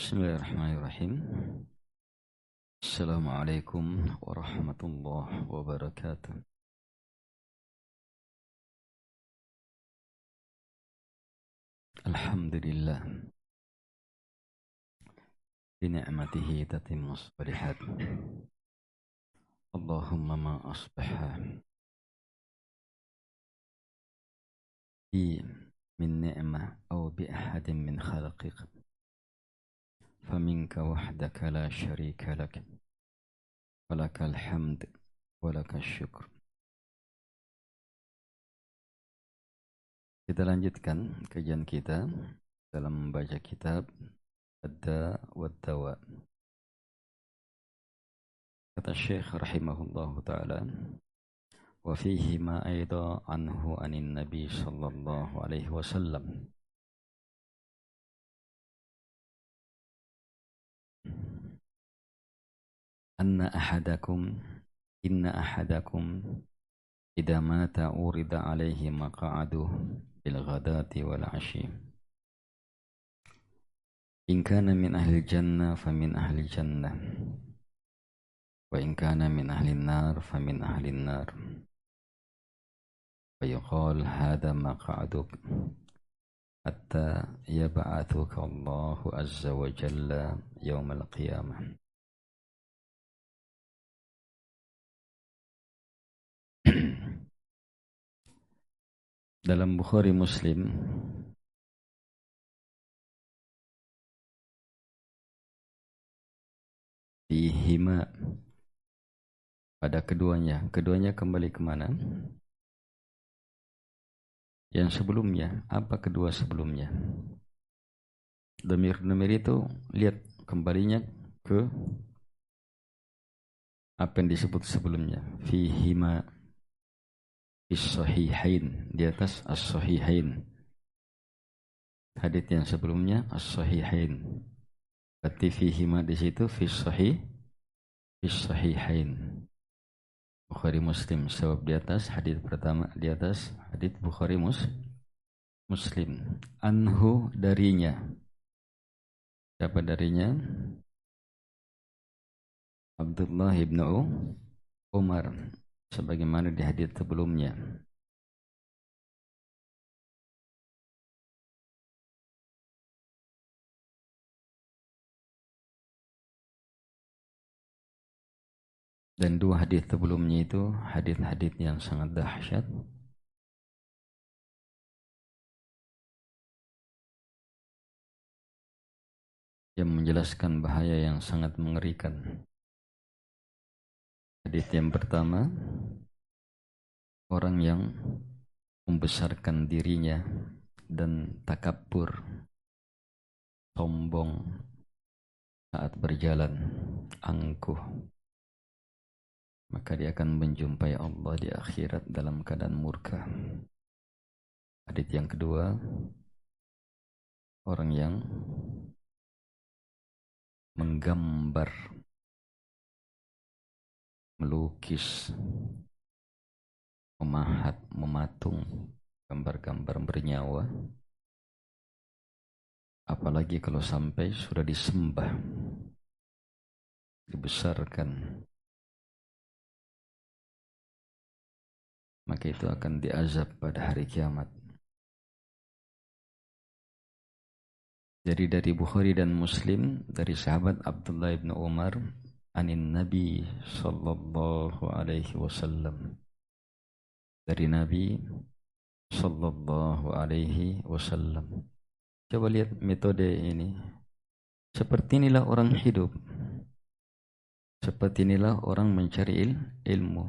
Bismillahirrahmanirrahim. Assalamualaikum warahmatullahi wabarakatuh. Alhamdulillah bini'matihi tatimmus shalihat. Allahumma ma asbaha bi min ni'mah aw bi ahadin min khalaqik faminka wahdaka la syarika lak walakal hamd walakal syukr. Kita lanjutkan kajian kita dalam membaca kitab Ad-Da' wad-Dawa. Kata Syekh rahimahullahu ta'ala, wa fihi ma aida anhu anin Nabi sallallahu alaihi wasallam. Inna ahadakum idza mata urida alaihi maq'aduhu bil ghadati wal 'ashi. In kana min ahli jannah famin ahli jannah. Wa in kana min ahli an-nar famin ahli an-nar. Fa yuqal hadha maq'aduk hatta yab'athuka Allahu azza wa jalla yaumal qiyamah. Dalam Bukhari Muslim fihima, pada keduanya kembali kemana? Yang sebelumnya, apa kedua sebelumnya? Damir itu lihat kembalinya ke apa yang disebut sebelumnya. Fihima as-sahihain, di atas as-sahihain. Hadits yang sebelumnya as-sahihain. Berarti fihima di situ fis-sahihain. Bukhari Muslim, sebab di atas hadits pertama, di atas hadits Bukhari Muslim. Anhu, darinya. Siapa darinya? Abdullah ibn Umar, sebagaimana di hadits sebelumnya. Dan dua hadits sebelumnya itu hadits-hadits yang sangat dahsyat. Yang menjelaskan bahaya yang sangat mengerikan. Hadits yang pertama, orang yang membesarkan dirinya dan takabur, sombong saat berjalan, angkuh, maka dia akan menjumpai Allah di akhirat dalam keadaan murka. Hadits yang kedua, orang yang menggambar, melukis, memahat, mematung gambar-gambar bernyawa, apalagi kalau sampai sudah disembah, dibesarkan, maka itu akan diazab pada hari kiamat. Jadi dari Bukhari dan Muslim, dari sahabat Abdullah ibn Umar anin Nabi sallallahu alaihi wasallam, dari Nabi sallallahu alaihi wasallam. Coba lihat metode ini. Seperti inilah orang hidup. Seperti inilah orang mencari ilmu.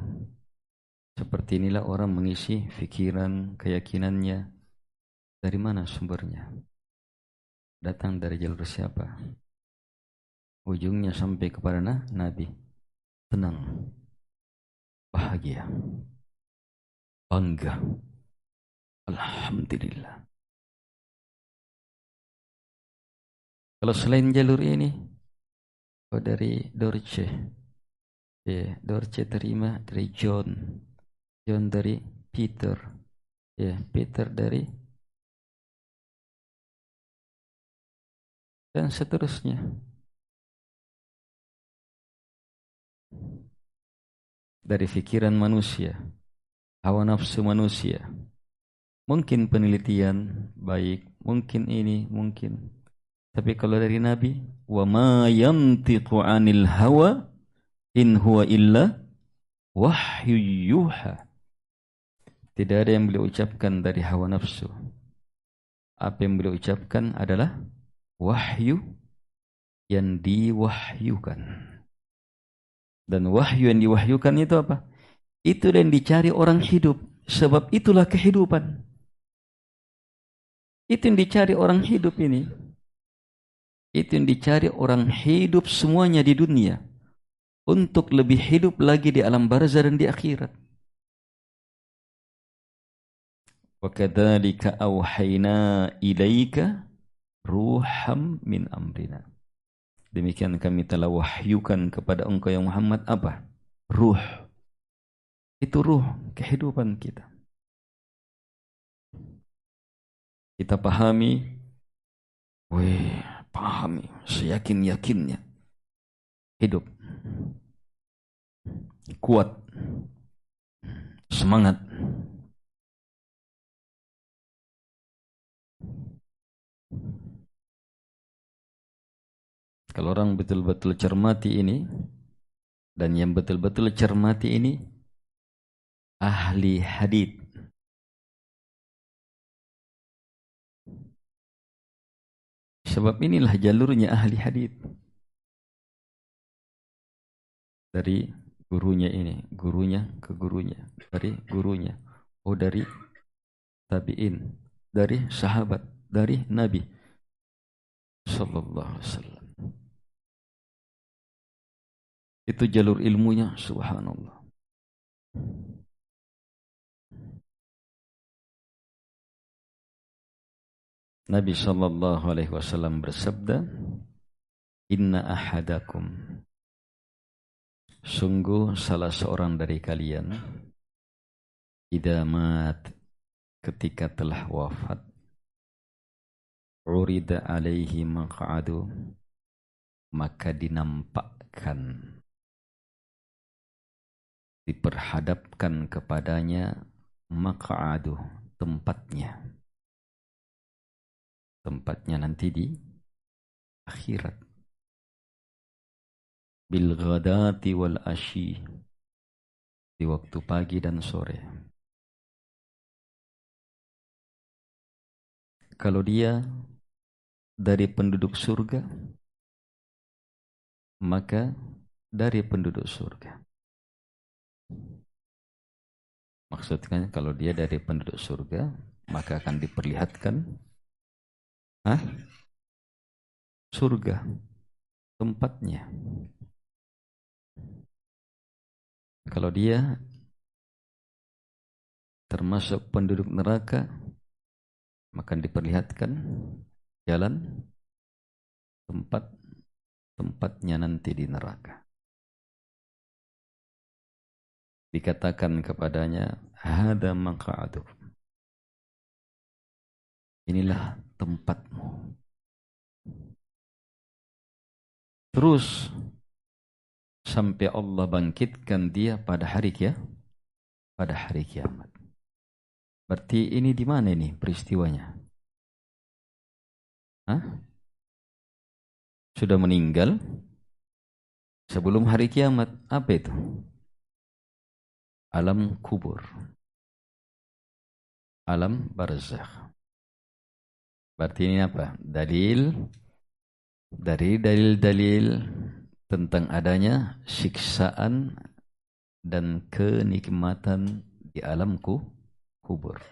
Seperti inilah orang mengisi fikiran, keyakinannya. Dari mana sumbernya? Datang dari jalur siapa? Ujungnya sampai kepada Nabi. Tenang, bahagia, bangga, alhamdulillah. Kalau selain jalur ini, dari Dorce, Dorce terima dari John dari Peter, Peter dari dan seterusnya. Dari pikiran manusia, hawa nafsu manusia. Mungkin penelitian baik, mungkin ini, mungkin. Tapi kalau dari Nabi, wa ma yantiqu 'anil hawa in huwa illa wahyu yuha. Tidak ada yang beliau ucapkan dari hawa nafsu. Apa yang beliau ucapkan adalah wahyu yang diwahyukan. Dan wahyu yang diwahyukan itu apa? Itu yang dicari orang hidup. Sebab itulah kehidupan. Itu yang dicari orang hidup ini. Itu yang dicari orang hidup semuanya di dunia. Untuk lebih hidup lagi di alam barzah dan di akhirat. Wa kadzalika auhayna ilaika ruham min amrina. Demikian kami telah wahyukan kepada engkau yang Muhammad apa? Ruh. Itu ruh, kehidupan kita. Kita pahami, pahami, seyakin-yakinnya. Hidup. Kuat. Semangat. Kalau orang betul-betul cermati ini, dan yang betul-betul cermati ini, ahli hadits. Sebab inilah jalurnya ahli hadits. Dari gurunya ini, gurunya ke gurunya, dari gurunya, dari tabi'in, dari sahabat, dari Nabi sallallahu alaihi wasallam. Itu jalur ilmunya, subhanallah. Nabi sallallahu alaihi wasallam bersabda, "Inna ahadakum," sungguh salah seorang dari kalian, idza mat, ketika telah wafat, urida alaihi maq'adu, maka dinampakkan, diperhadapkan kepadanya maq'adu, tempatnya nanti di akhirat, bil ghadati wal ashi, di waktu pagi dan sore. Kalau dia dari penduduk surga, maka dari penduduk surga. Maksudnya kalau dia dari penduduk surga, maka akan diperlihatkan surga, tempatnya. Kalau dia termasuk penduduk neraka, maka diperlihatkan jalan tempatnya nanti di neraka. Dikatakan kepadanya, hada maq'aduk, inilah tempatmu. Terus sampai Allah bangkitkan dia pada hari kiamat. Berarti ini di mana ini peristiwanya? Sudah meninggal sebelum hari kiamat. Apa itu? Alam kubur, alam barzakh. Berarti ini apa? Dalil dari dalil-dalil tentang adanya siksaan dan kenikmatan di alam kubur.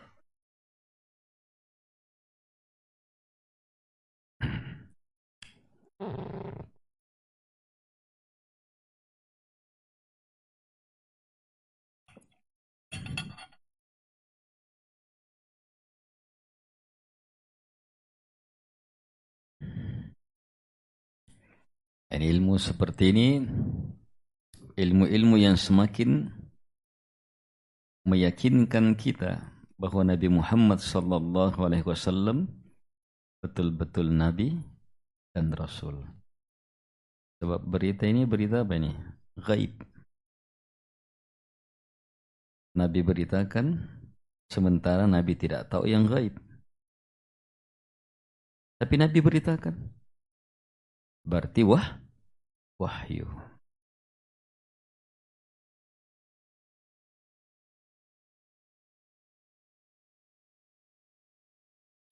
Dan ilmu seperti ini, ilmu-ilmu yang semakin meyakinkan kita bahwa Nabi Muhammad sallallahu alaihi wasallam betul-betul nabi dan Rasul. Sebab berita ini berita apa ini? Gaib. Nabi beritakan, sementara Nabi tidak tahu yang gaib. Tapi Nabi beritakan. Berarti wahyu.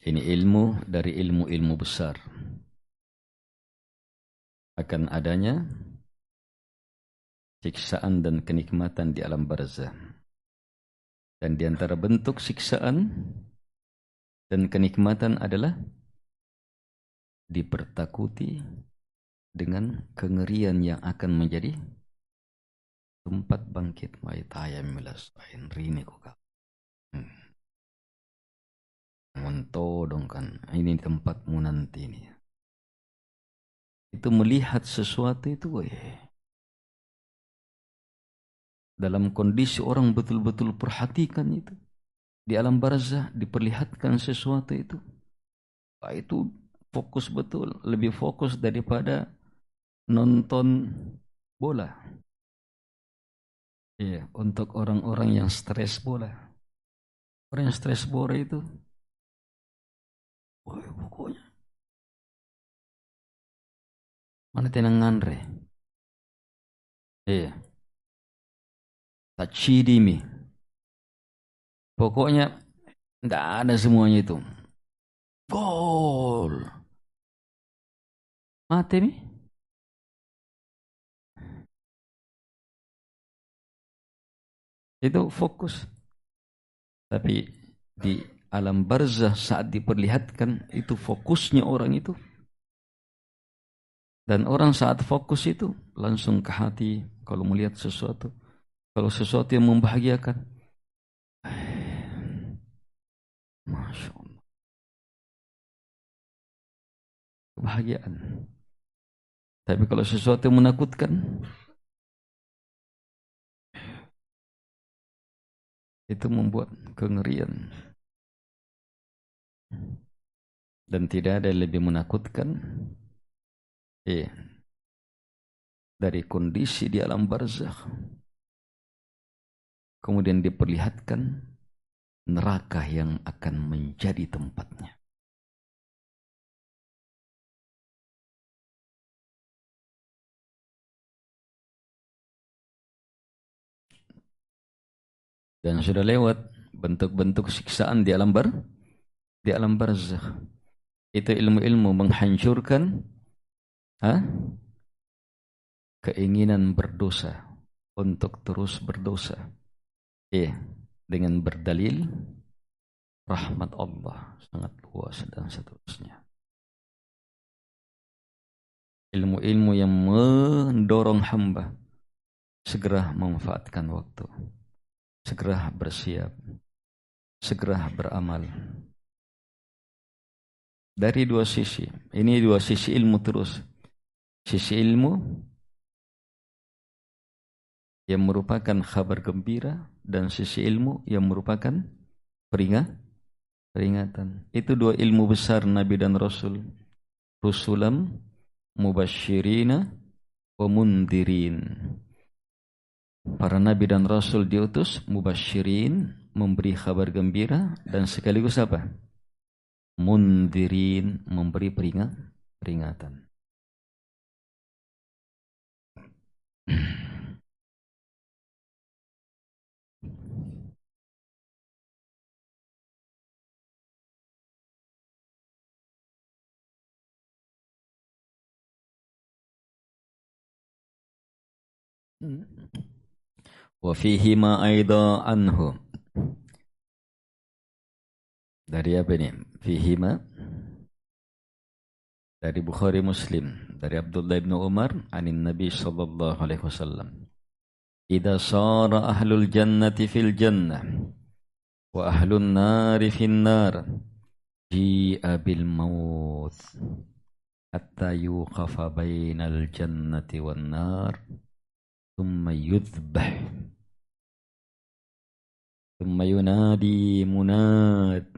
Ini ilmu dari ilmu-ilmu besar. Akan adanya siksaan dan kenikmatan di alam barzah. Dan di antara bentuk siksaan dan kenikmatan adalah dipertakuti dengan kengerian yang akan menjadi tempat bangkit. Mai tayam milas ain rini kok. Mentodong kan, ini tempatmu nanti ini. Itu melihat sesuatu itu, dalam kondisi orang betul-betul perhatikan itu. Di alam barzah diperlihatkan sesuatu itu. Itu fokus betul, lebih fokus daripada nonton bola. Iya, untuk orang-orang yang stres bola. Orang yang stres bola itu, pokoknya mana tenangan re. Iya, tachidimi. Pokoknya nggak ada semuanya itu. Gol. Mati nih. Itu fokus. Tapi di alam barzah saat diperlihatkan itu fokusnya orang itu. Dan orang saat fokus itu langsung ke hati kalau melihat sesuatu. Kalau sesuatu yang membahagiakan. Masya Allah. Kebahagiaan. Tapi kalau sesuatu yang menakutkan, itu membuat kengerian. Dan tidak ada yang lebih menakutkan dari kondisi di alam barzakh. Kemudian diperlihatkan neraka yang akan menjadi tempatnya. Dan sudah lewat bentuk-bentuk siksaan di alam barzakh. Itu ilmu-ilmu menghancurkan keinginan berdosa untuk terus berdosa. Dengan berdalil rahmat Allah sangat luas dan seterusnya. Ilmu-ilmu yang mendorong hamba segera memanfaatkan waktu, segera bersiap, segera beramal. Dari dua sisi. Ini dua sisi ilmu terus. Sisi ilmu yang merupakan kabar gembira dan sisi ilmu yang merupakan peringatan. Itu dua ilmu besar Nabi dan Rasul. Rusulam mubasyirina wa mundirin. Para Nabi dan Rasul diutus mubasyirin, memberi kabar gembira, dan sekaligus apa? Mundirin, memberi peringatan. Wa fihi ma aidha anhu. Dari apa ini? Fihi ma dari Bukhari Muslim, dari Abdullah bin Umar, anin Nabi sallallahu alaihi wasallam. Idza sara ahlul jannati fil jannah wa ahlun nari fin nar, ji'a bil maut hatta yuqafa bainal jannati wan nar, thumma yudhbah, thumma yunadi munad,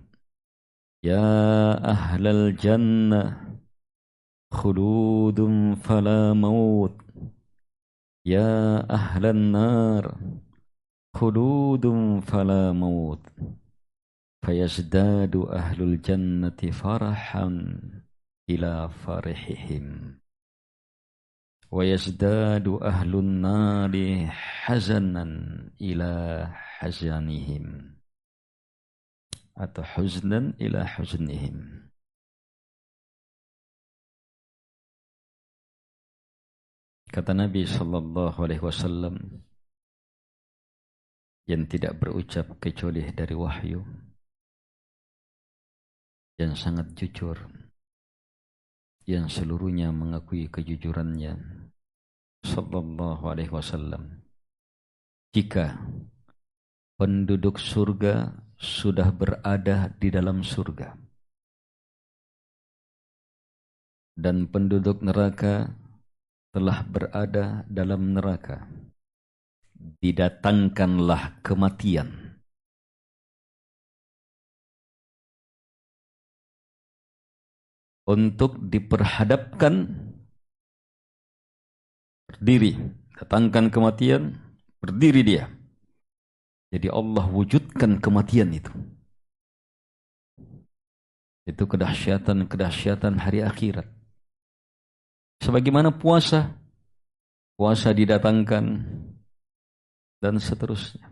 ya ahlal jannah khuludun fala maut ya ahlan nar khuludun fala maut fayazdadu ahlul jannati farahan ila farihihim wa yazdadu ahlun nari hazanan ila hazanihim atau huznan ila huznihim. Kata Nabi sallallahu alaihi wasallam, yang tidak berucap kecuali dari wahyu, yang sangat jujur, yang seluruhnya mengakui kejujurannya, sallallahu alaihi wasallam. Jika penduduk surga sudah berada di dalam surga dan penduduk neraka telah berada dalam neraka, didatangkanlah kematian untuk diperhadapkan, berdiri, datangkan kematian, berdiri dia. Jadi Allah wujudkan kematian itu. Itu kedahsyatan hari akhirat. Sebagaimana puasa didatangkan dan seterusnya.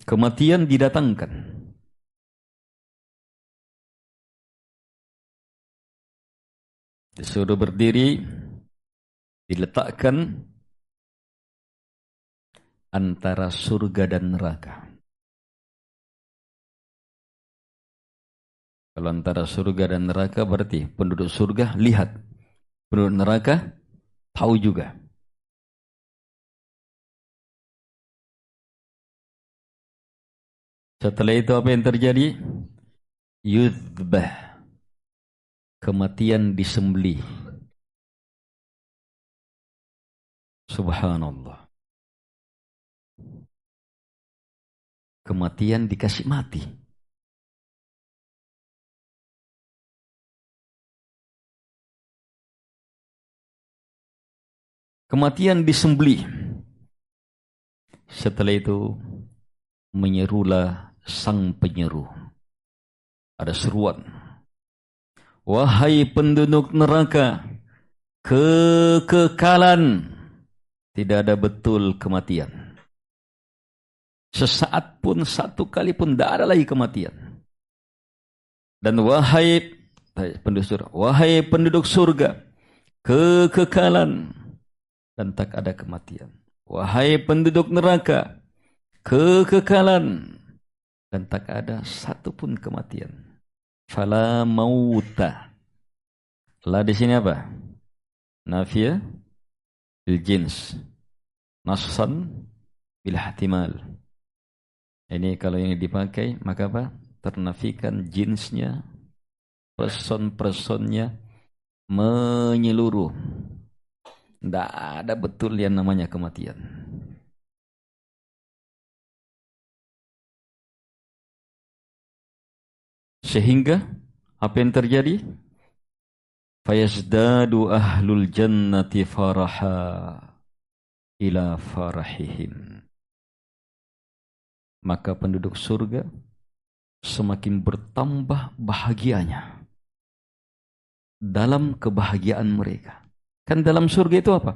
Kematian didatangkan. Disuruh berdiri, diletakkan antara surga dan neraka. Kalau antara surga dan neraka berarti penduduk surga lihat, penduduk neraka tahu juga. Setelah itu apa yang terjadi? Yudhbah, kematian disembelih. Subhanallah. Kematian dikasih mati. Kematian disembelih. Setelah itu menyerulah sang penyeru. Ada seruan. Wahai penduduk neraka, kekekalan. Tidak ada betul kematian. Sesaat pun, satu kali pun tidak ada lagi kematian. Dan wahai penduduk surga, kekekalan dan tak ada kematian. Wahai penduduk neraka, kekekalan dan tak ada satu pun kematian. Fala mauta. La di sini apa? Nafiyah bil jins. Nassan bil ihtimal. Ini kalau ini dipakai maka apa? Ternafikan jinsnya, person-personnya menyeluruh. Tidak ada betul yang namanya kematian. Sehingga apa yang terjadi? Fayazdadu ahlul jannati faraha ila farahihim. Maka penduduk surga semakin bertambah bahagianya dalam kebahagiaan mereka. Kan dalam surga itu apa?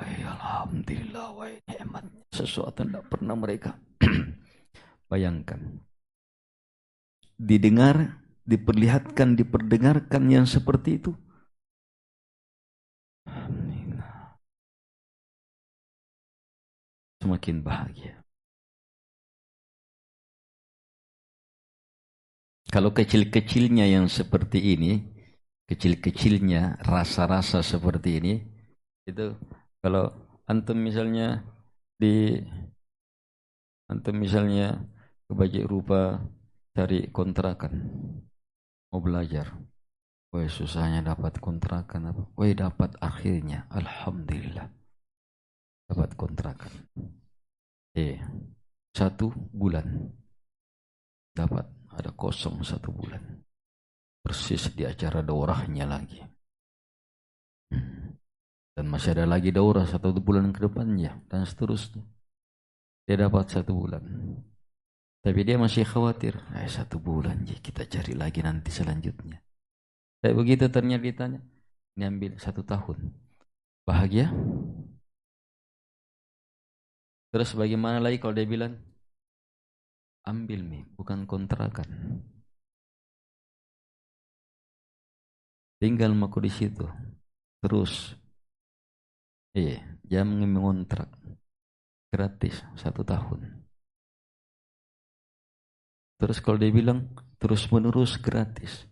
Alhamdulillah, nikmat, sesuatu yang tidak pernah mereka bayangkan. Didengar, diperlihatkan, diperdengarkan yang seperti itu. Alhamdulillah. Semakin bahagia. Kalau kecil-kecilnya yang seperti ini, kecil-kecilnya rasa-rasa seperti ini, itu kalau antum misalnya kebaji rupa cari kontrakan, mau belajar, woi susahnya dapat kontrakan apa? Woi dapat akhirnya, alhamdulillah dapat kontrakan. 1 bulan dapat, ada kosong 1 bulan. Persis di acara daurahnya lagi. masih ada lagi daurah 1 bulan ke depannya, dan seterusnya. Dia dapat 1 bulan. Tapi dia masih khawatir, 1 bulan, kita cari lagi nanti selanjutnya. Tapi begitu ternyata ditanya, ini ambil 1 tahun. Bahagia? Terus bagaimana lagi kalau dia bilang, ambil Mi, bukan kontrakan. Tinggal maku di situ. Terus, jangan mengontrak. Gratis 1 tahun. Terus kalau dia bilang, terus menerus gratis.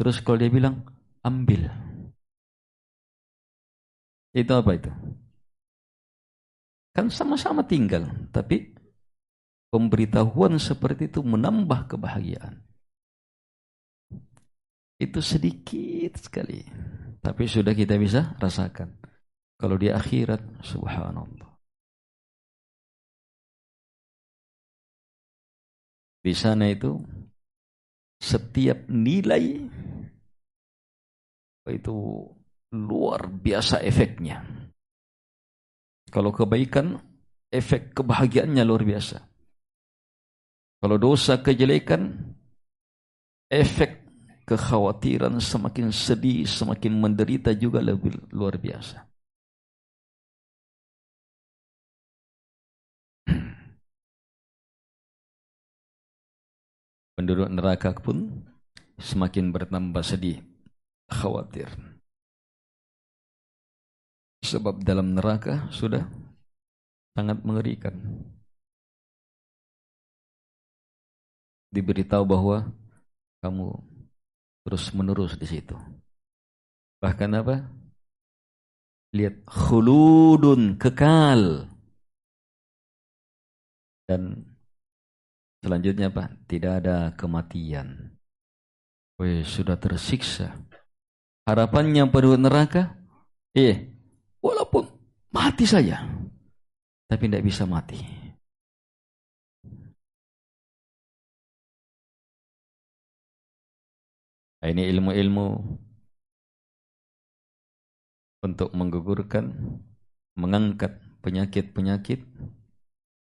Terus kalau dia bilang, ambil. Itu apa itu? Kan sama-sama tinggal, tapi pemberitahuan seperti itu menambah kebahagiaan. Itu sedikit sekali, tapi sudah kita bisa rasakan. Kalau di akhirat, subhanallah. Di sana itu setiap nilai itu luar biasa efeknya. Kalau kebaikan, efek kebahagiaannya luar biasa. Kalau dosa kejelekan, efek kekhawatiran semakin sedih, semakin menderita juga lebih luar biasa. Penduduk neraka pun semakin bertambah sedih, khawatir. Sebab dalam neraka sudah sangat mengerikan. Diberitahu bahwa kamu terus menerus di situ. Bahkan apa? Lihat, khuludun, kekal. Dan selanjutnya apa? Tidak ada kematian. Sudah tersiksa. Harapannya penduduk neraka, walaupun mati saja, tapi tidak bisa mati. Nah, ini ilmu-ilmu untuk menggugurkan, mengangkat penyakit-penyakit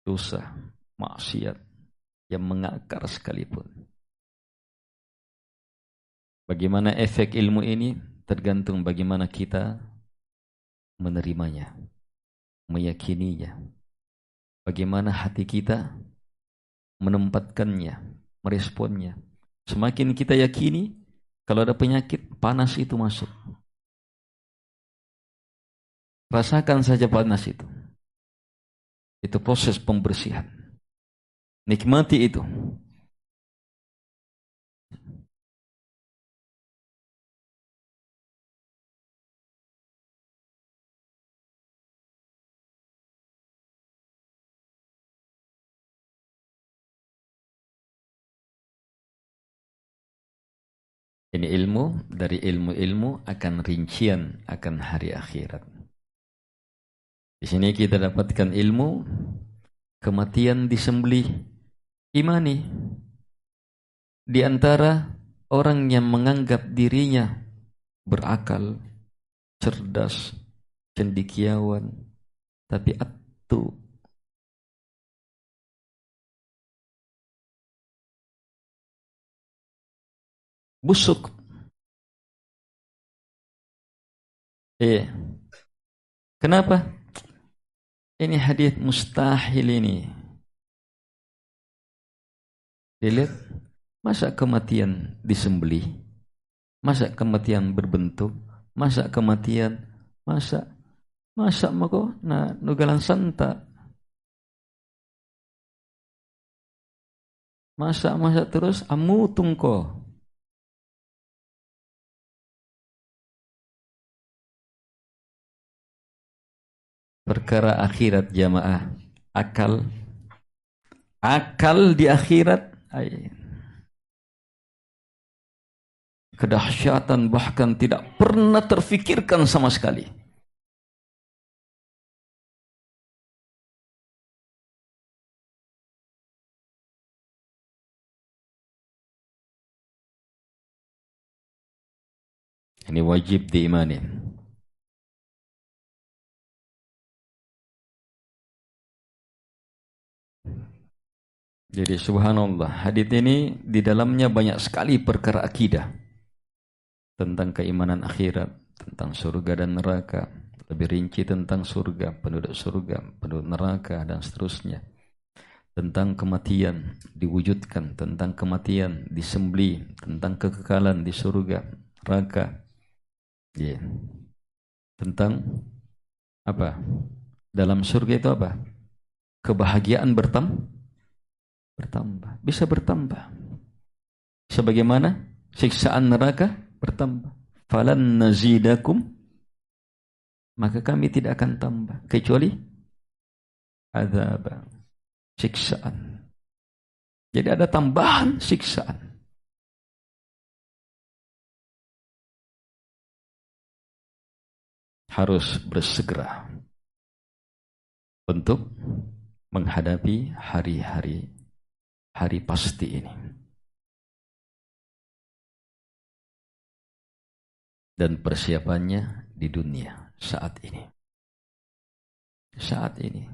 dosa, maksiat yang mengakar sekalipun. Bagaimana efek ilmu ini tergantung bagaimana kita menerimanya, meyakininya. Bagaimana hati kita menempatkannya, meresponnya. Semakin kita yakini, kalau ada penyakit, panas itu masuk. Rasakan saja panas itu. Itu proses pembersihan. Nikmati itu. Ini ilmu dari ilmu-ilmu akan rincian akan hari akhirat. Di sini kita dapatkan ilmu kematian disembelih. Imani di antara orang yang menganggap dirinya berakal, cerdas, cendekiawan, tapi atu, busuk. Kenapa? Ini hadis mustahil ini. Dilihat, masa kematian disembelih? Masa kematian berbentuk? Masa kematian? Masa mako na nugalan santa? Masa terus amutung ko. Perkara akhirat jamaah, akal di akhirat, kedahsyatan bahkan tidak pernah terfikirkan sama sekali. Ini wajib diimani. Jadi subhanallah, hadits ini di dalamnya banyak sekali perkara akidah tentang keimanan akhirat, tentang surga dan neraka, lebih rinci tentang surga, penduduk neraka dan seterusnya. Tentang kematian diwujudkan, tentang kematian disembelih, tentang kekekalan di surga, neraka. Yeah. Tentang apa? Dalam surga itu apa? Kebahagiaan bertambah, bisa bertambah. Sebagaimana siksaan neraka bertambah. Falan nazidakum, maka kami tidak akan tambah kecuali azab, siksaan. Jadi ada tambahan siksaan. Harus bersegera untuk menghadapi hari pasti ini. Dan persiapannya di dunia saat ini. Saat ini.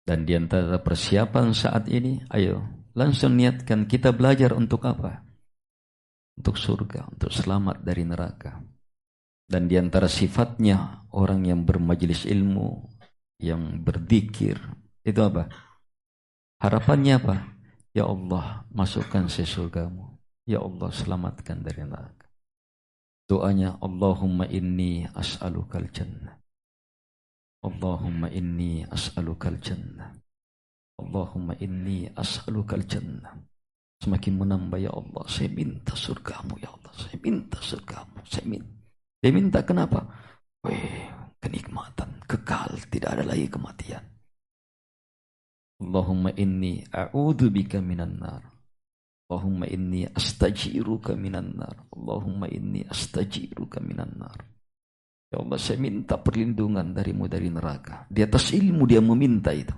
Dan di antara persiapan saat ini, ayo langsung niatkan kita belajar untuk apa? Untuk surga, untuk selamat dari neraka. Dan di antara sifatnya orang yang bermajelis ilmu, yang berzikir, itu apa? Harapannya apa? Ya Allah, masukkan saya surgamu. Ya Allah, selamatkan dari neraka. Doanya, Allahumma inni as'alukal jannah. Allahumma inni as'alukal jannah. Allahumma inni as'alukal jannah. Semakin menambah, ya Allah, saya minta surgamu, ya Allah. Saya minta surgamu, saya minta. Dia minta kenapa? Kenikmatan, kekal, tidak ada lagi kematian. Allahumma inni a'udhu bika minan nar. Allahumma inni astajiruka minan nar. Allahumma inni astajiruka minan nar. Ya Allah, saya minta perlindungan darimu dari neraka. Di atas ilmu dia meminta itu.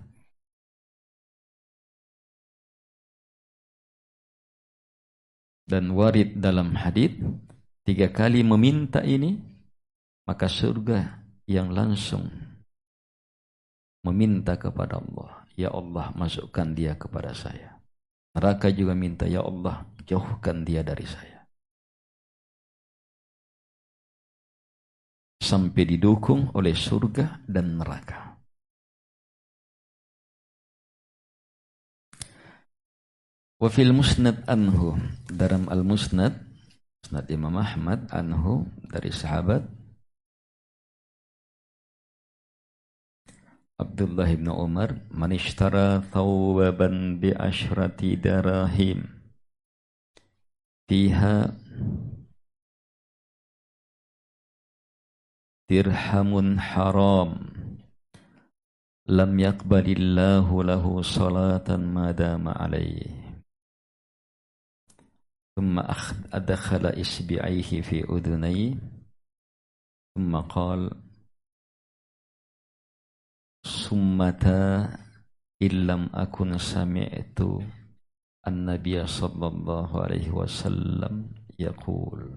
Dan warid dalam hadis 3 kali meminta ini, maka surga yang langsung meminta kepada Allah, ya Allah, masukkan dia kepada saya. Neraka juga minta, ya Allah, jauhkan dia dari saya. Sampai didukung oleh surga dan neraka. Wa fil musnad anhu, dalam al-musnad, musnad Imam Ahmad anhu, dari sahabat Abdullah bin Umar, man ishtara thawban bi ashrati darahim fiha dirhamun haram lam yaqbalillahu lahu salatan madama alaihi thumma adkhala isbi'aihi fi udhunayhi thumma qala summata illam akun sami'tu an-nabiy sallallahu alaihi wasallam yaqul.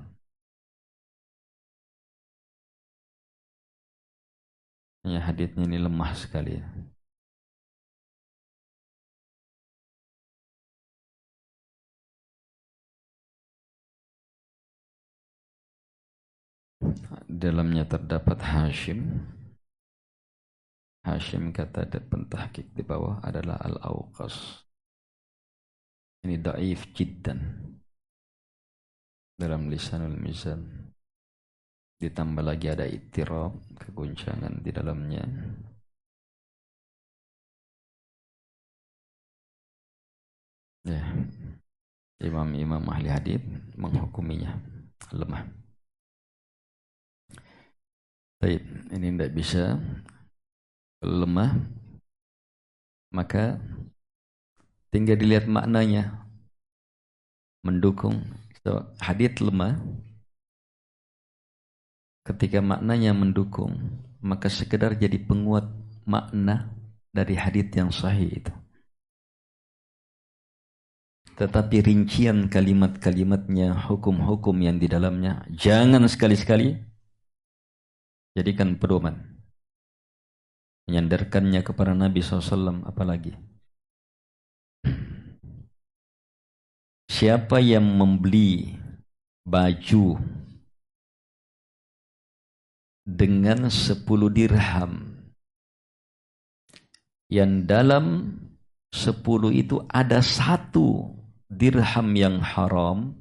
Ya, haditsnya ini lemah sekali. Dalamnya terdapat Hashim. Hashim kata pentahqiq di bawah adalah Al-Awqas. Ini dhaif jiddan dalam Lisanul Mizan. Ditambah lagi ada ittirab, keguncangan di dalamnya. Ya, imam-imam ahli hadits menghukuminya lemah. Baik, ini tidak bisa lemah, maka tinggal dilihat maknanya mendukung. So, hadits lemah ketika maknanya mendukung, maka sekedar jadi penguat makna dari hadits yang sahih itu. Tetapi rincian kalimat-kalimatnya, hukum-hukum yang di dalamnya, jangan sekali-sekali jadikan pedoman. Menyandarkannya kepada Nabi SAW, apalagi. siapa yang membeli baju dengan 10 dirham, yang dalam 10 itu ada 1 dirham yang haram,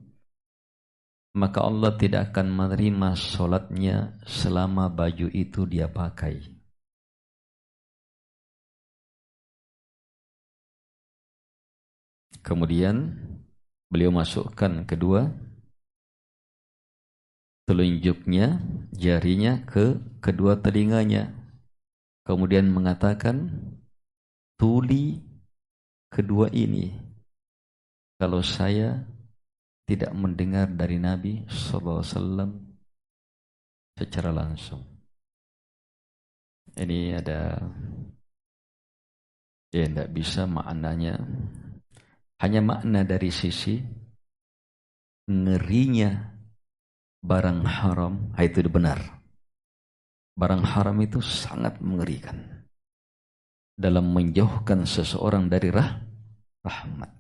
maka Allah tidak akan menerima sholatnya selama baju itu dia pakai. Kemudian beliau masukkan kedua telunjuknya, jarinya ke kedua telinganya. Kemudian mengatakan, tuli kedua ini kalau saya tidak mendengar dari Nabi SAW secara langsung. Ini ada, ya tidak bisa maknanya, hanya makna dari sisi ngerinya barang haram, itu benar. Barang haram itu sangat mengerikan dalam menjauhkan seseorang dari rahmat.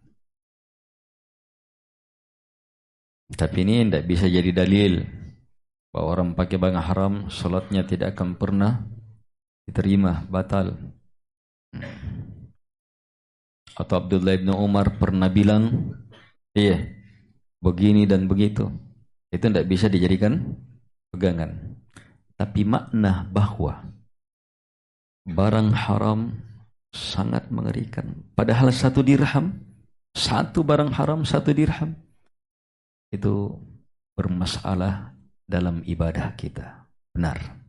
Tapi ini tidak bisa jadi dalil bahwa orang pakai barang haram salatnya tidak akan pernah diterima, batal. Atau Abdullah bin Umar pernah bilang, iya, begini dan begitu. Itu tidak bisa dijadikan pegangan. Tapi makna bahwa barang haram sangat mengerikan. Padahal 1 dirham, 1 barang haram 1 dirham, itu bermasalah dalam ibadah kita. Benar.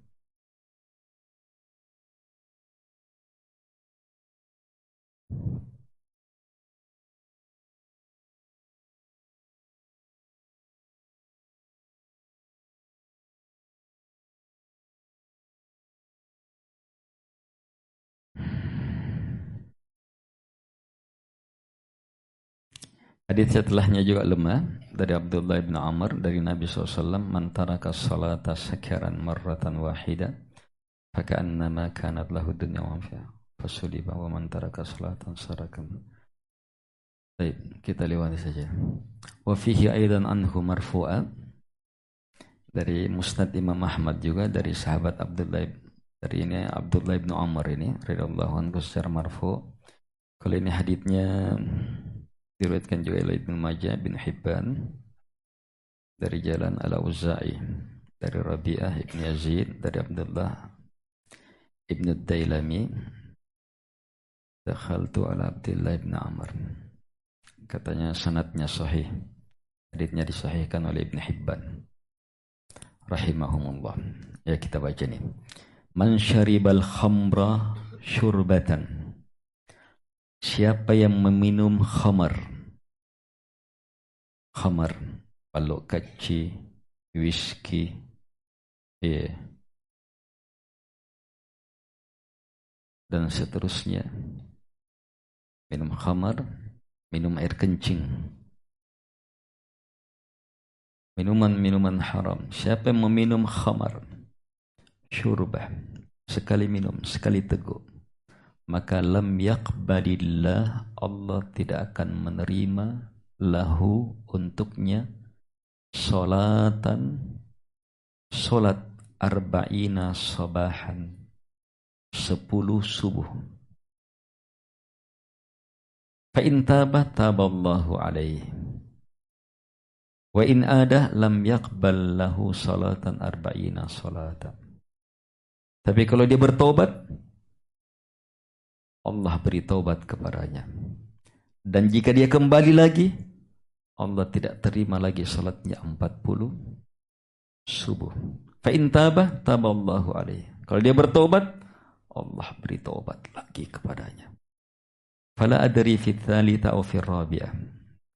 Hadits setelahnya juga lemah dari Abdullah bin Amr dari Nabi SAW, man taraka salata sakaran marratan wahida faka'annama kanat lahu dunya wa fiha fasuliba wa man taraka salatan sarakan. Baik, kita lewati saja. Wa fihi aidan anhu marfu'a, dari Musnad Imam Ahmad juga dari sahabat Abdullah, dari ini Abdullah bin Amr ini radhiyallahu anhu secara marfu'. Kalau ini haditsnya diriwayatkan juga oleh Ibnu Majah bin Hibban dari jalan Al-Auza'i dari Rabi'ah ibn Yazid dari Abdullah ibn Dailami, dakhaltu ala Abdullah ibn Amr. Katanya sanadnya sahih, haditsnya disahihkan oleh Ibn Hibban rahimahumullah. Ya, kita baca nih. Man syaribal khamra syurbatan, siapa yang meminum khamar, khamar, balok kaci, whisky, dan seterusnya, minum khamar, minum air kencing, minuman-minuman haram. Siapa yang meminum khamar, syurbah, sekali minum, sekali teguk, maka lam yaqbalillah, Allah tidak akan menerima lahu, untuknya, solat arba'ina sabahan, 10 subuh. Fa in taba taballahu alaihi wa in ada lam yaqbal lahu salatan arba'ina salatan. Tapi kalau dia bertobat, Allah beri taubat kepadanya. Dan jika dia kembali lagi, Allah tidak terima lagi salatnya 40 subuh. Fa in taba taballahu alaihi. Kalau dia bertobat, Allah beri taubat lagi kepadanya. Fala adri fi tsalitsah aw fi rabi'ah.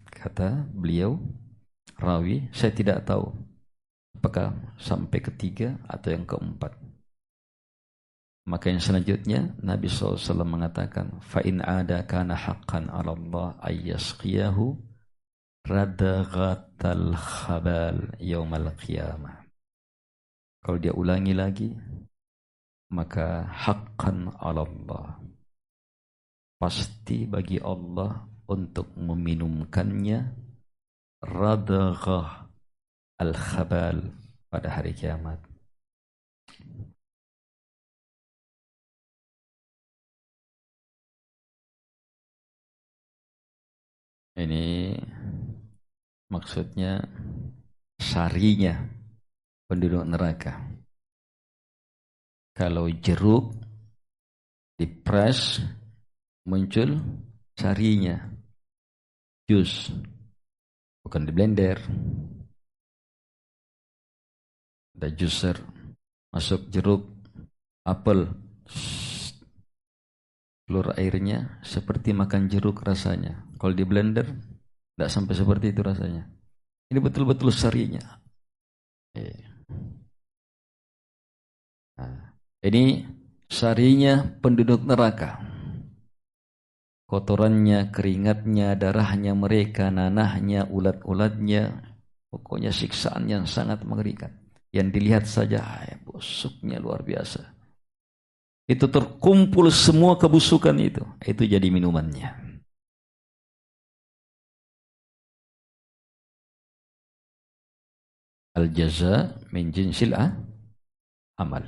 Kata beliau rawi, saya tidak tahu apakah sampai ketiga atau yang keempat. Maka yang selanjutnya Nabi SAW mengatakan, fa in ada kana haqqan 'ala Allah ayyasqiyahu radaghatal khabal yaumal qiyamah. Kalau dia ulangi lagi, maka haqqan 'ala Allah, pasti bagi Allah untuk meminumkannya radghah al-khabal pada hari kiamat. Ini maksudnya sarinya penduduk neraka. Kalau jeruk dipres muncul sarinya, jus, bukan di blender. Ada juicer, masuk jeruk, apel, keluar airnya seperti makan jeruk rasanya. Kalau di blender tidak sampai seperti itu rasanya. Ini betul-betul sarinya. Nah, ini sarinya penduduk neraka. Kotorannya, keringatnya, darahnya mereka, nanahnya, ulat-ulatnya, pokoknya siksaan yang sangat mengerikan. Yang dilihat saja, busuknya luar biasa. Itu terkumpul semua kebusukan itu jadi minumannya. Al-jaza min jinsil amal.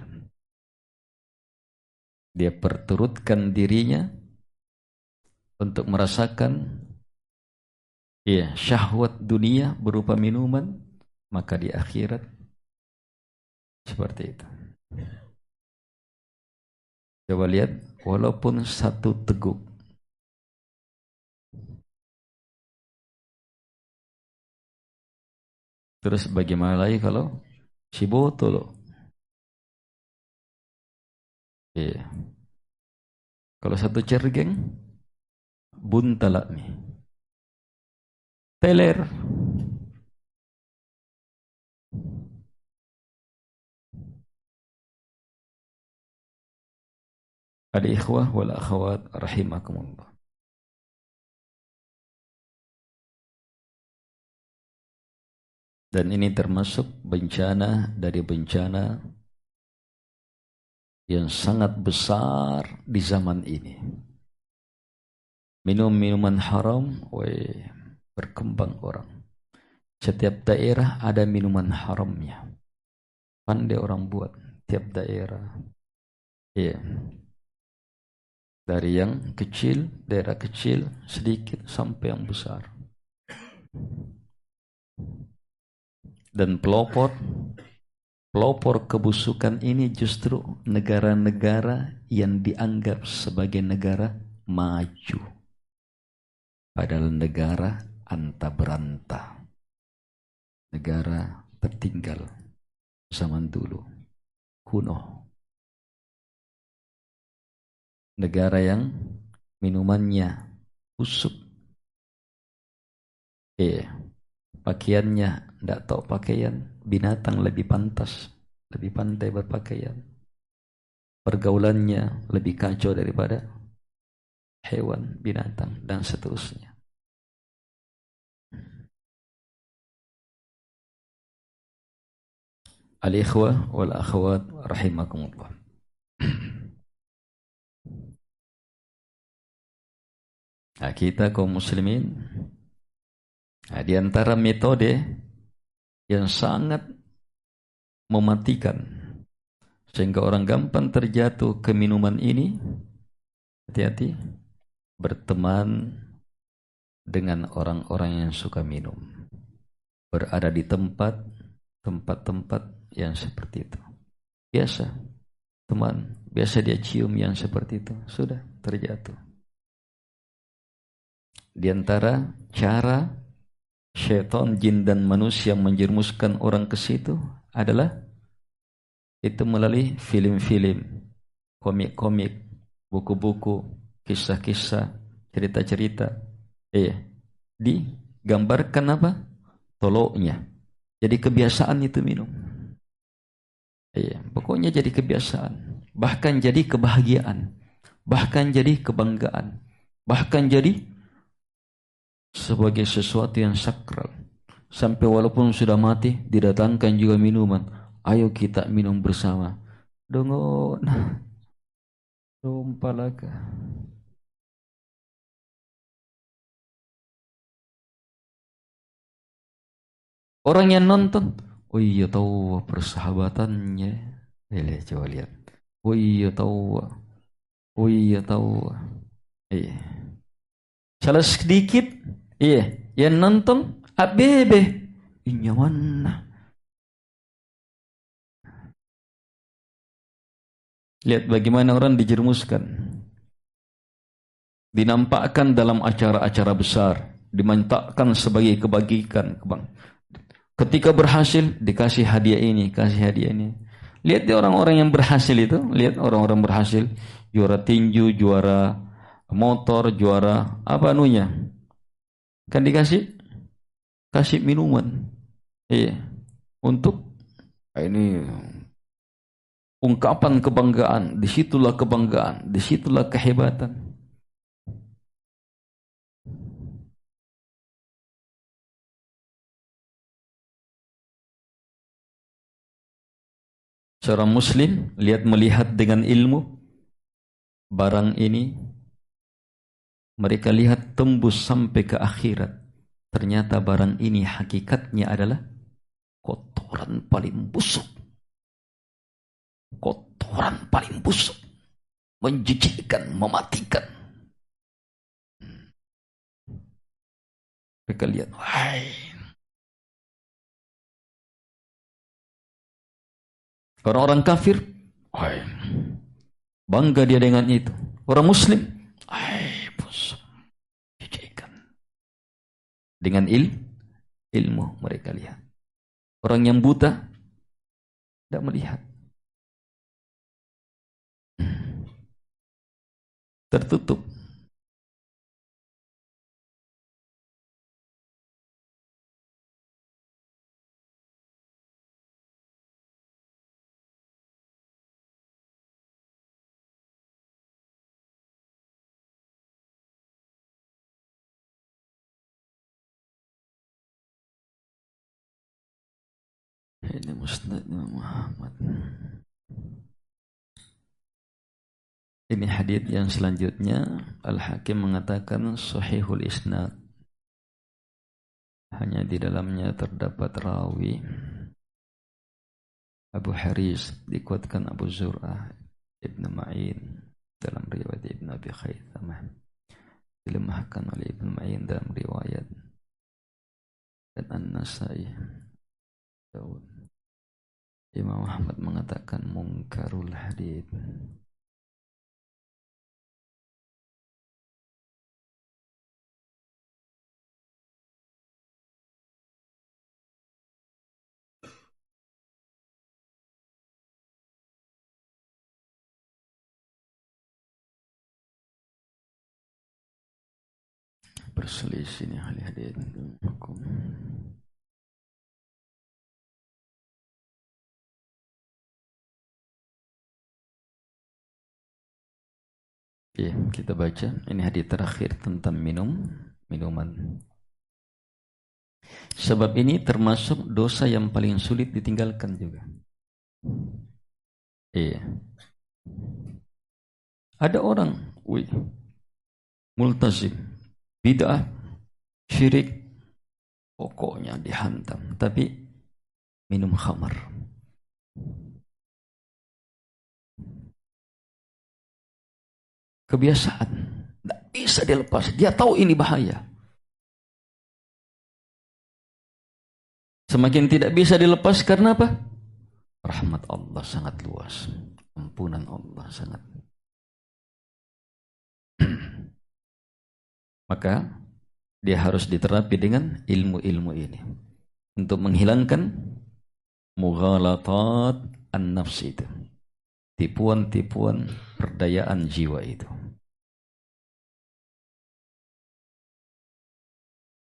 Dia perturutkan dirinya untuk merasakan syahwat dunia berupa minuman, maka di akhirat seperti itu. Coba lihat, walaupun satu teguk. Terus bagaimana lagi kalau si botol? Kalau satu cergeng, buntalak nih. Teler. Ada ikhwah wal akhwat rahimakumullah. Dan ini termasuk bencana dari bencana yang sangat besar di zaman ini. Minum minuman haram, berkembang orang. Setiap daerah ada minuman haramnya. Pandai orang buat tiap daerah. Dari yang kecil, daerah kecil sedikit sampai yang besar. Dan pelopor kebusukan ini justru negara-negara yang dianggap sebagai negara maju. Padahal negara anta beranta. Negara tertinggal zaman dulu. Kuno. Negara yang minumannya busuk. Pakaiannya tidak tahu pakaian. Binatang lebih pantas, lebih pandai berpakaian. Pergaulannya lebih kacau daripada hewan, binatang, dan seterusnya. Al-ikhwah wal akhwat rahimakumullah. Nah, kita kaum muslimin, di antara metode yang sangat mematikan sehingga orang gampang terjatuh ke minuman ini, hati-hati berteman dengan orang-orang yang suka minum, berada di tempat-tempat yang seperti itu. Biasa teman, biasa dia cium yang seperti itu, sudah terjatuh. Di antara cara syaitan, jin dan manusia menjerumuskan orang ke situ adalah itu melalui film-film, komik-komik, buku-buku, kisah-kisah, cerita-cerita. Digambarkan apa? Toloknya. Jadi kebiasaan itu minum. Pokoknya jadi kebiasaan. Bahkan jadi kebahagiaan. Bahkan jadi kebanggaan. Bahkan jadi sebagai sesuatu yang sakral. Sampai walaupun sudah mati, didatangkan juga minuman. Ayo kita minum bersama. Dongon. Rumpalaka. Orang yang nonton, oh iya tahu persahabatannya. Lihat, coba lihat. Oh iya tahu. Oh iya tahu. Iya. Salah sedikit, iya. Yang nonton, abebe. Inya mana? Lihat bagaimana orang dijerumuskan. Dinampakkan dalam acara-acara besar. Dimantakkan sebagai kebajikan. Ketika berhasil, dikasih hadiah ini, kasih hadiah ini. Lihat di orang-orang yang berhasil itu, lihat orang-orang berhasil, juara tinju, juara motor, juara apa anunya. Kan kasih minuman. Iya, untuk ini ungkapan kebanggaan, disitulah kebanggaan, disitulah kehebatan. Seorang muslim melihat dengan ilmu barang ini, mereka lihat tembus sampai ke akhirat. Ternyata barang ini hakikatnya adalah kotoran paling busuk. Kotoran paling busuk. Menjijikkan, mematikan. Mereka lihat, wahai. Orang-orang kafir, wahai. Bangga dia dengan itu. Orang muslim, wahai, busuk. Jijikkan. Dengan ilmu mereka lihat. Orang yang buta tidak melihat. Tertutup. Ini Musnad Imam Muhammad. Ini hadits yang selanjutnya, Al-Hakim mengatakan sahihul isnad. Hanya di dalamnya terdapat rawi Abu Haris, dikuatkan Abu Zur'ah Ibn Ma'in dalam riwayat Ibn Abi Khaythamah, dilemahkan oleh Ibn Ma'in dalam riwayat, dan An-Nasai. Daud. Imam Ahmad mengatakan mungkarul hadits. Berselisih nih ahli hadits hukum. Ya, kita baca. Ini hadits terakhir tentang minuman. Sebab ini termasuk dosa yang paling sulit ditinggalkan juga. Iya. Ada orang, multazim, bid'ah, syirik, pokoknya dihantam. Tapi minum khamar. Kebiasaan. Tidak bisa dilepas. Dia tahu ini bahaya. Semakin tidak bisa dilepas karena apa? Rahmat Allah sangat luas. Ampunan Allah sangat. Maka dia harus diterapi dengan ilmu-ilmu ini. Untuk menghilangkan mughalatat an-nafs itu. Tipuan-tipuan perdayaan jiwa itu.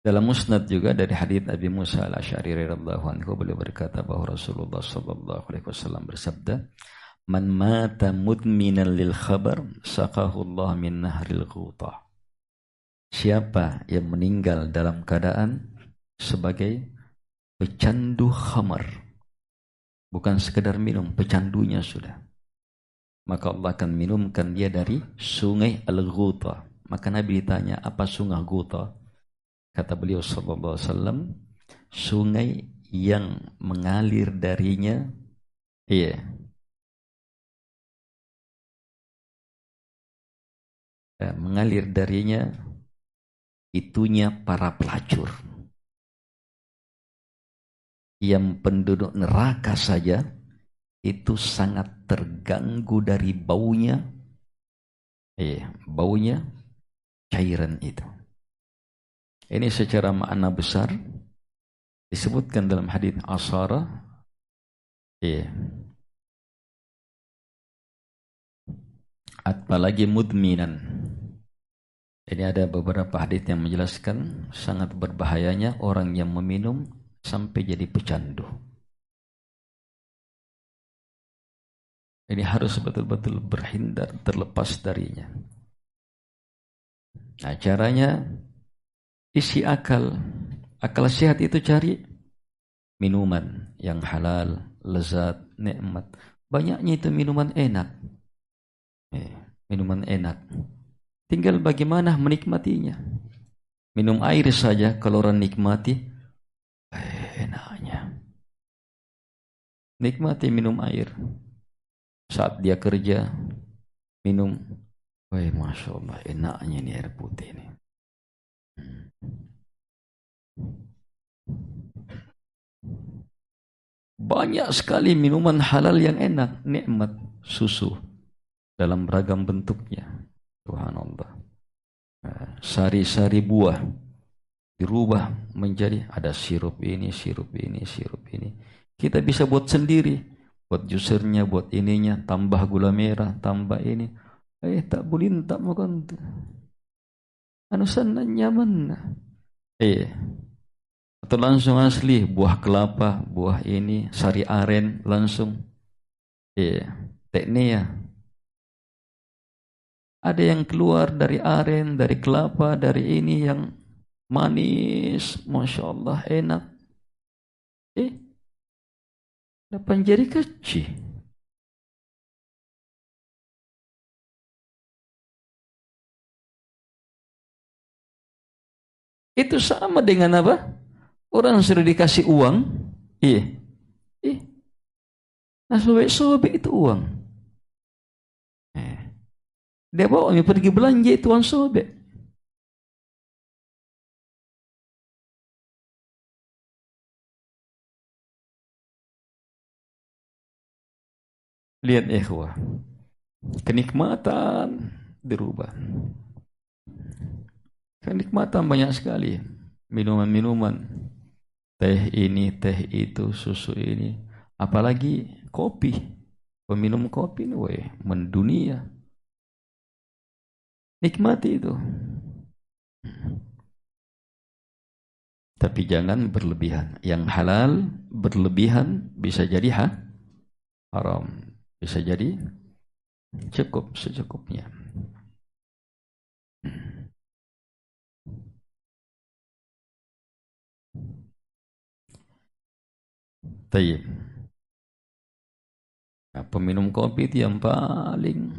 Dalam musnad juga dari hadits Abi Musa al-Asy'ari radhiyallahu anhu, beliau berkata bahwa Rasulullah sallallahu alaihi wasallam bersabda, "Man mata mudminan lil khabar, saqahu Allah min nahril ghutah." Siapa yang meninggal dalam keadaan sebagai pecandu khamar, bukan sekedar minum, pecandunya sudah, maka Allah akan minumkan dia dari sungai Al-Ghuta. Maka Nabi ditanya, apa sungai Ghuta? Kata beliau sallallahu alaihi wasallam, sungai yang mengalir darinya, iya, mengalir darinya itunya para pelacur. Yang penduduk neraka saja itu sangat terganggu dari baunya, baunya cairan itu. Ini secara makna besar disebutkan dalam hadits asara, apalagi mudminan. Ini ada beberapa hadits yang menjelaskan sangat berbahayanya orang yang meminum sampai jadi pecandu. Ini harus betul-betul berhindar, terlepas darinya. Nah, caranya isi akal. Akal sehat itu cari minuman yang halal, lezat, nikmat. Banyaknya itu minuman enak. Minuman enak. Tinggal bagaimana menikmatinya. Minum air saja kalau orang nikmati, enaknya. Nikmati minum air. Saat dia kerja, minum. Masya Allah, enaknya ini air putih ini. Banyak sekali minuman halal yang enak, nikmat, susu dalam beragam bentuknya. Subhanallah. Sari-sari buah dirubah menjadi ada sirup ini, sirup ini, sirup ini. Kita bisa buat sendiri, buat jusernya, buat ininya, tambah gula merah, tambah ini. Tak boleh tak makan tu. Anu sana nyaman. Atau langsung asli buah kelapa, buah ini, sari aren langsung. Teknia. Ada yang keluar dari aren, dari kelapa, dari ini yang manis, Masya Allah, enak. Dapat jadi kecil. Itu sama dengan apa? Orang sudah dikasih uang, nah sobek-sobek itu uang. Dia bawa pergi belanja itu uang sobek. Lihat ikhwah, kenikmatan dirubah. Kenikmatan banyak sekali. Minuman-minuman, teh ini, teh itu, susu ini, apalagi kopi. Peminum kopi ini mendunia. Nikmati itu. Tapi jangan berlebihan. Yang halal berlebihan bisa jadi haram. Bisa jadi cukup secukupnya. Tayyib. Nah, peminum kopi itu yang paling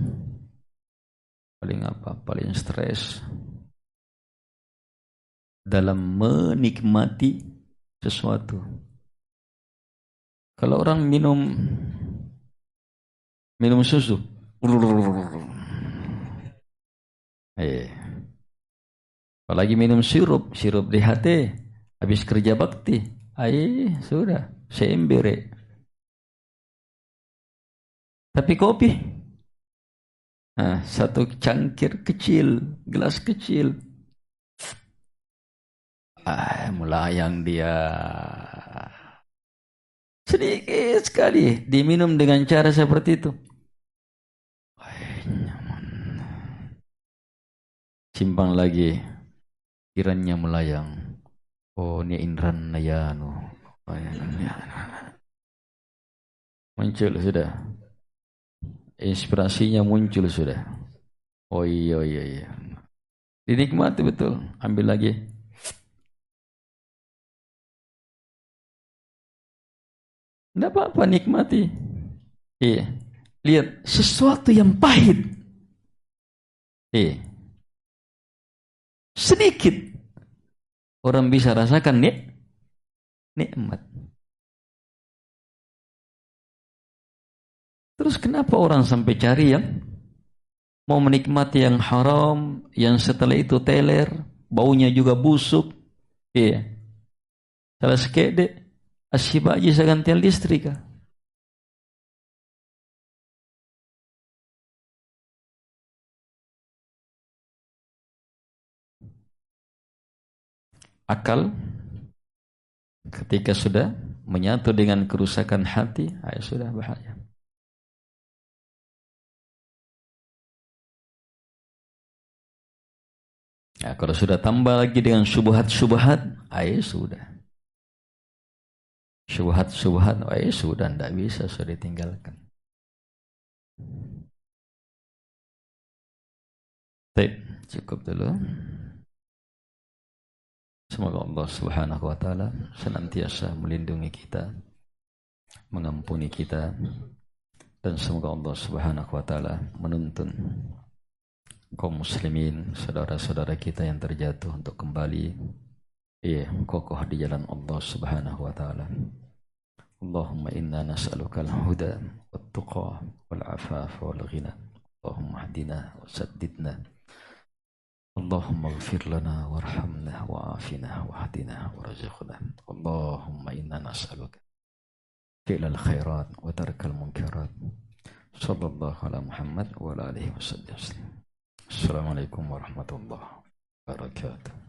stres dalam menikmati sesuatu. Kalau orang minum susu, apalagi minum sirup DHT, habis kerja bakti, sudah seembere. Tapi kopi, satu cangkir kecil, gelas kecil, melayang dia. Sedikit sekali diminum dengan cara seperti itu. Nyaman. Simpang lagi, kiranya melayang. Ini indran nayanu. Muncul sudah. Inspirasinya muncul sudah. Iya. Dinikmati betul. Ambil lagi. Tidak apa-apa, nikmati. Lihat, sesuatu yang pahit. Sedikit. Orang bisa rasakan nikmat. Terus kenapa orang sampai cari yang mau menikmati yang haram, yang setelah itu teler, baunya juga busuk. Iya. Salah sekede, asyik aja saya gantian listrik kah? Akal ketika sudah menyatu dengan kerusakan hati, ayo sudah bahaya. Nah, kalau sudah tambah lagi dengan syubhat-syubhat, ayo sudah. Syubhat-syubhat, ayo sudah, tidak bisa, sudah ditinggalkan. Baik, cukup dulu. Semoga Allah Subhanahu wa taala senantiasa melindungi kita, mengampuni kita, dan semoga Allah Subhanahu wa taala menuntun kaum muslimin, saudara-saudara kita yang terjatuh untuk kembali kokoh di jalan Allah Subhanahu wa taala. Allahumma inna nas'aluka al-huda wat-tuqa wal-'afafa wal-ghina. Allahumma hdina wa saddidna. Allahumma ighfir lana warhamna wa'afina wahdina warzuqna. Allahumma inna nas'aluka fi'lal khairat wa tarkal munkarat. Sallallahu ala Muhammad wa ala alihi wasallam. Assalamualaikum warahmatullahi wabarakatuh.